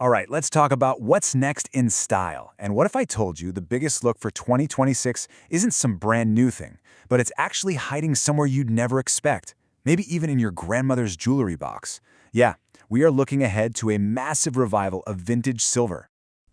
All right, let's talk about what's next in style. And what if I told you the biggest look for 2026 isn't some brand new thing, but it's actually hiding somewhere you'd never expect, maybe even in your grandmother's jewelry box? Yeah, we are looking ahead to a massive revival of vintage silver.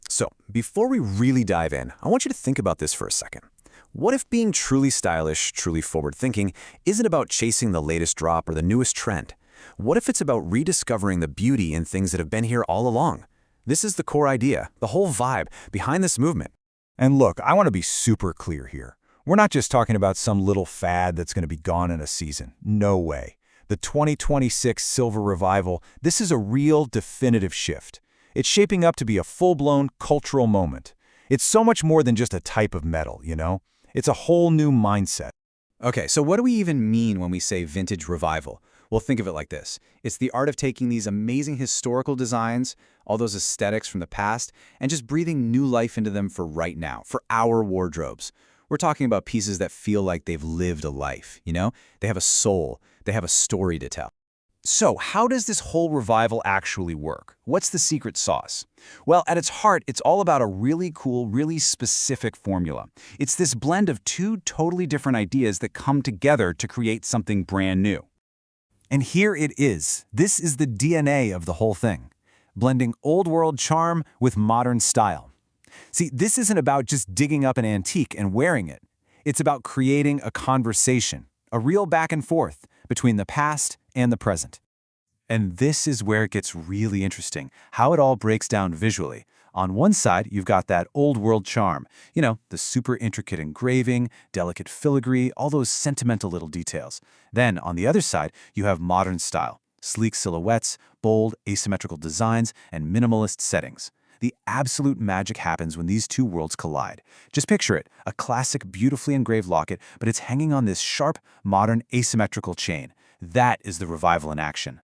So, before we really dive in, I want you to think about this for a second. What if being truly stylish, truly forward-thinking, isn't about chasing the latest drop or the newest trend? What if it's about rediscovering the beauty in things that have been here all along? This is the core idea, the whole vibe behind this movement. And look, I want to be super clear here. We're not just talking about some little fad that's going to be gone in a season. No way. The 2026 silver revival, this is a real definitive shift. It's shaping up to be a full-blown cultural moment. It's so much more than just a type of metal, you know? It's a whole new mindset. Okay, so what do we even mean when we say vintage revival? Well, think of it like this. It's the art of taking these amazing historical designs, all those aesthetics from the past, and just breathing new life into them for right now, for our wardrobes. We're talking about pieces that feel like they've lived a life, you know? They have a soul, they have a story to tell. So, how does this whole revival actually work? What's the secret sauce? Well, at its heart, it's all about a really cool, really specific formula. It's this blend of two totally different ideas that come together to create something brand new. And here it is. This is the DNA of the whole thing, blending old-world charm with modern style. See, this isn't about just digging up an antique and wearing it. It's about creating a conversation, a real back and forth between the past and the present. And this is where it gets really interesting, how it all breaks down visually. On one side, you've got that old-world charm, you know, the super intricate engraving, delicate filigree, all those sentimental little details. Then, on the other side, you have modern style, sleek silhouettes, bold, asymmetrical designs, and minimalist settings. The absolute magic happens when these two worlds collide. Just picture it, a classic, beautifully engraved locket, but it's hanging on this sharp, modern, asymmetrical chain. That is the revival in action.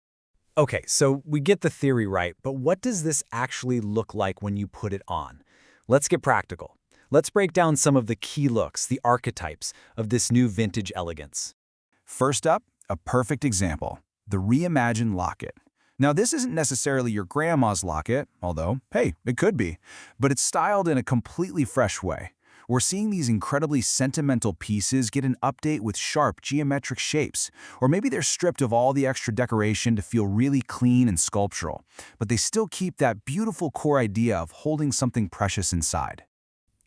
Okay, so we get the theory right, but what does this actually look like when you put it on? Let's get practical. Let's break down some of the key looks, the archetypes of this new vintage elegance. First up, a perfect example, the reimagined locket. Now, this isn't necessarily your grandma's locket, although, hey, it could be, but it's styled in a completely fresh way. We're seeing these incredibly sentimental pieces get an update with sharp geometric shapes, or maybe they're stripped of all the extra decoration to feel really clean and sculptural, but they still keep that beautiful core idea of holding something precious inside.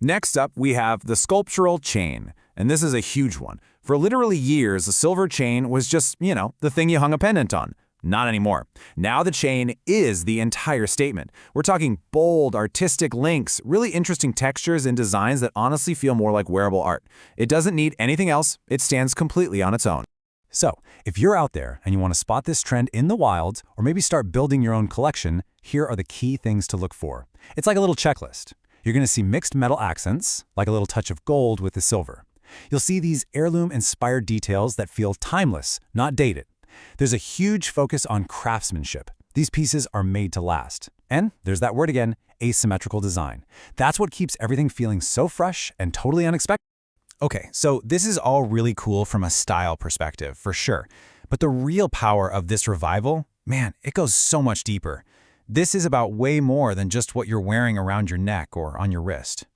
Next up, we have the sculptural chain, and this is a huge one. For literally years, the silver chain was just, you know, the thing you hung a pendant on. Not anymore. Now the chain is the entire statement. We're talking bold, artistic links, really interesting textures and designs that honestly feel more like wearable art. It doesn't need anything else. It stands completely on its own. So, if you're out there and you want to spot this trend in the wild, or maybe start building your own collection, here are the key things to look for. It's like a little checklist. You're going to see mixed metal accents, like a little touch of gold with the silver. You'll see these heirloom-inspired details that feel timeless, not dated. There's a huge focus on craftsmanship. These pieces are made to last. And there's that word again, asymmetrical design. That's what keeps everything feeling so fresh and totally unexpected. Okay, so this is all really cool from a style perspective, for sure. But the real power of this revival, man, it goes so much deeper. This is about way more than just what you're wearing around your neck or on your wrist.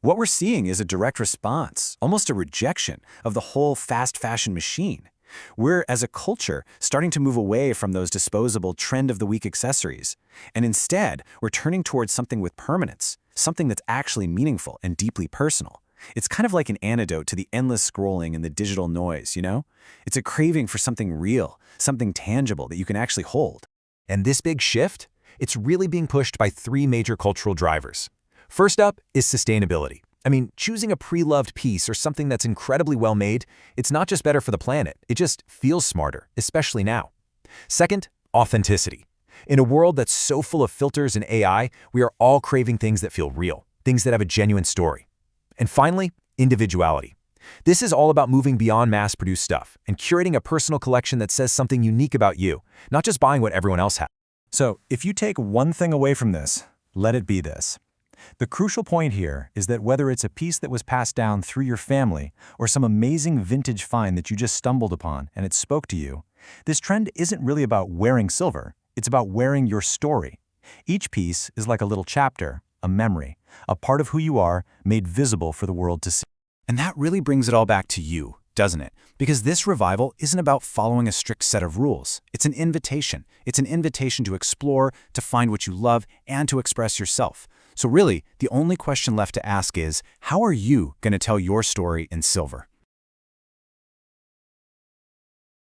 What we're seeing is a direct response, almost a rejection of the whole fast fashion machine. We're, as a culture, starting to move away from those disposable trend-of-the-week accessories. And instead, we're turning towards something with permanence, something that's actually meaningful and deeply personal. It's kind of like an antidote to the endless scrolling and the digital noise, you know? It's a craving for something real, something tangible that you can actually hold. And this big shift, it's really being pushed by three major cultural drivers. First up is sustainability. I mean, choosing a pre-loved piece or something that's incredibly well made, it's not just better for the planet, it just feels smarter, especially now. Second, authenticity. In a world that's so full of filters and AI, we are all craving things that feel real, things that have a genuine story. And finally, individuality. This is all about moving beyond mass-produced stuff and curating a personal collection that says something unique about you, not just buying what everyone else has. So, if you take one thing away from this, let it be this. The crucial point here is that whether it's a piece that was passed down through your family or some amazing vintage find that you just stumbled upon and it spoke to you, this trend isn't really about wearing silver, it's about wearing your story. Each piece is like a little chapter, a memory, a part of who you are made visible for the world to see. And that really brings it all back to you, doesn't it? Because this revival isn't about following a strict set of rules. It's an invitation. It's an invitation to explore, to find what you love, and to express yourself. So really, the only question left to ask is, how are you going to tell your story in silver?